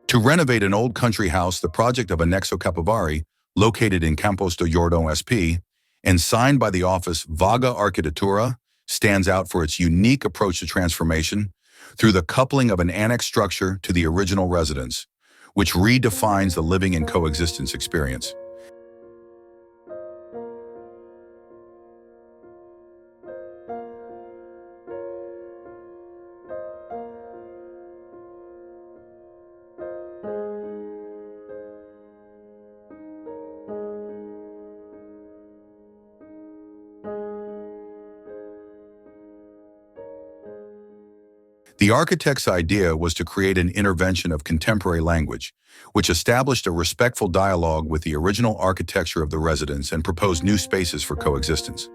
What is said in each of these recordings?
To renovate an old country house, the project of Anexo Capivari, located in Campos de Jordão, SP, and signed by the office VAGA Arquitetura, stands out for its unique approach to transformation through the coupling of an annex structure to the original residence, which redefines the living and coexistence experience. The architect's idea was to create an intervention of contemporary language, which established a respectful dialogue with the original architecture of the residence and proposed new spaces for coexistence.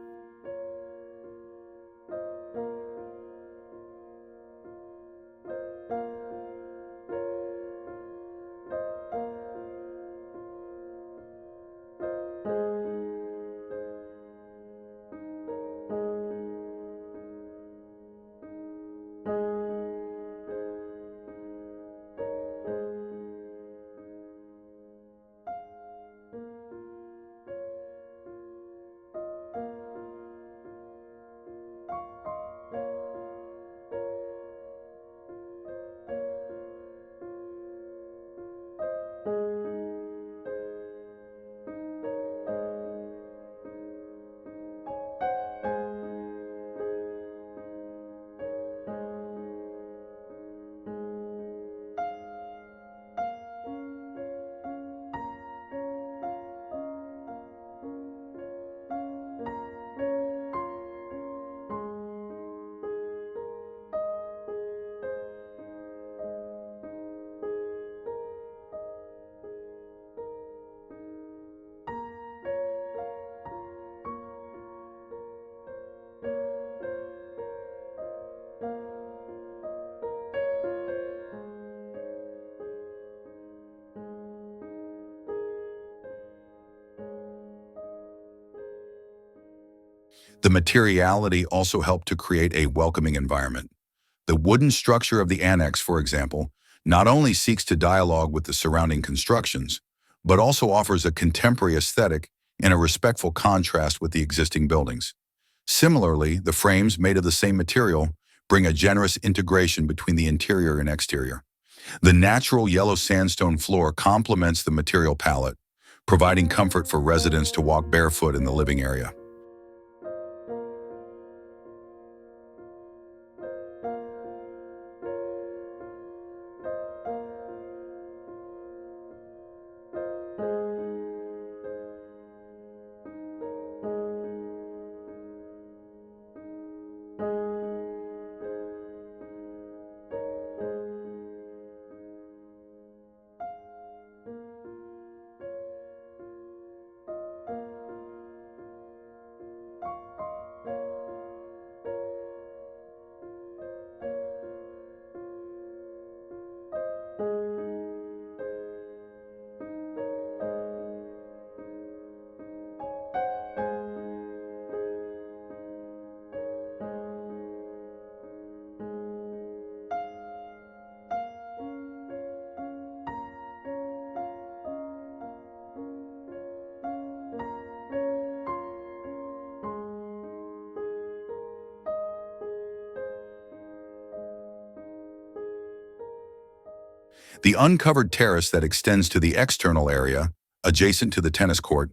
The materiality also helped to create a welcoming environment. The wooden structure of the annex, for example, not only seeks to dialogue with the surrounding constructions, but also offers a contemporary aesthetic and a respectful contrast with the existing buildings. Similarly, the frames made of the same material bring a generous integration between the interior and exterior. The natural yellow sandstone floor complements the material palette, providing comfort for residents to walk barefoot in the living area. The uncovered terrace that extends to the external area, adjacent to the tennis court,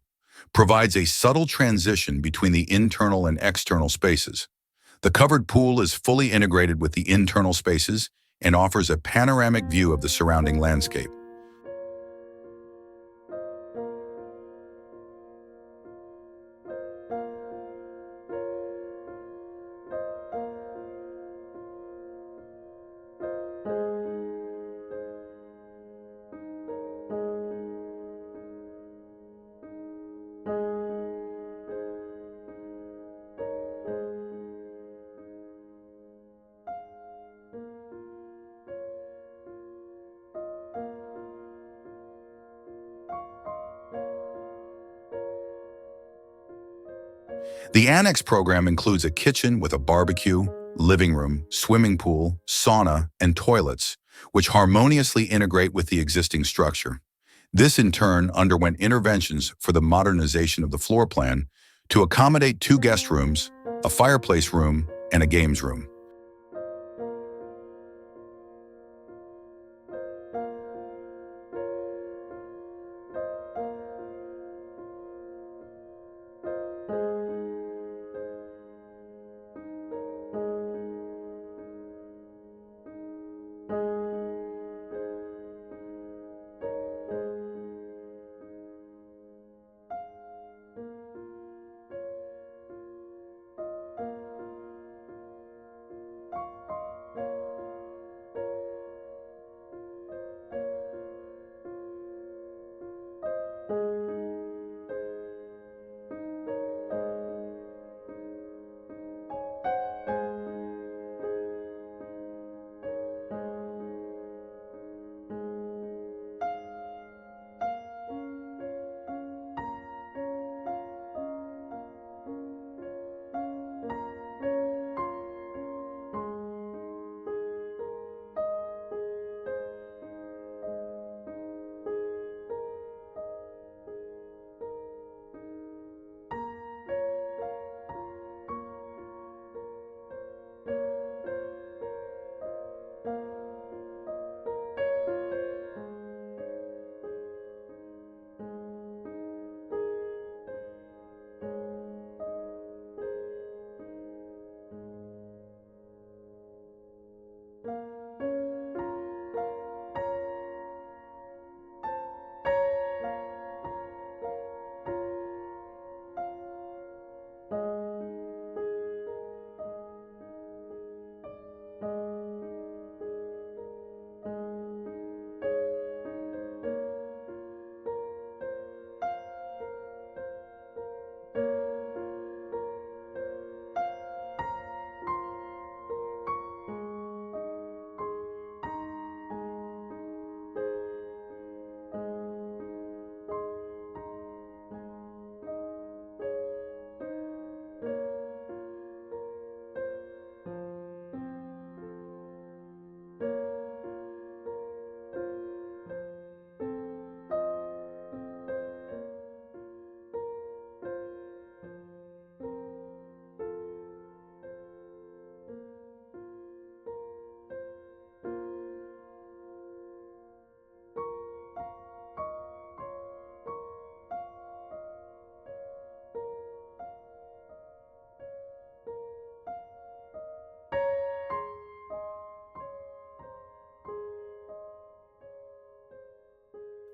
provides a subtle transition between the internal and external spaces. The covered pool is fully integrated with the internal spaces and offers a panoramic view of the surrounding landscape. The Annex program includes a kitchen with a barbecue, living room, swimming pool, sauna, and toilets, which harmoniously integrate with the existing structure. This in turn underwent interventions for the modernization of the floor plan to accommodate 2 guest rooms, a fireplace room, and a games room.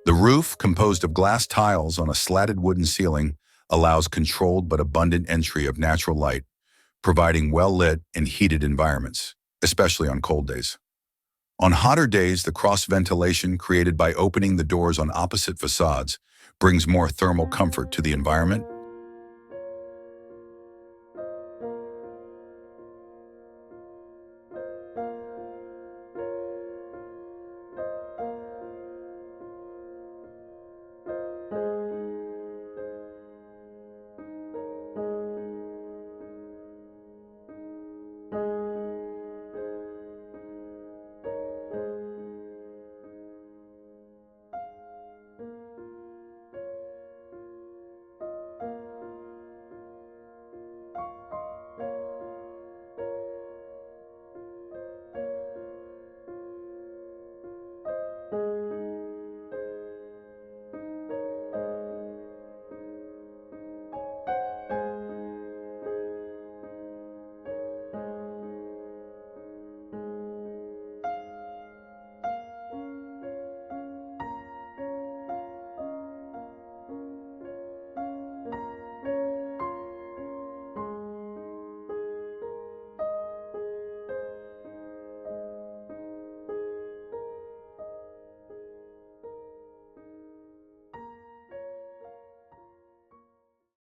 The roof, composed of glass tiles on a slatted wooden ceiling, allows controlled but abundant entry of natural light, providing well-lit and heated environments, especially on cold days. On hotter days, the cross-ventilation created by opening the doors on opposite facades brings more thermal comfort to the environment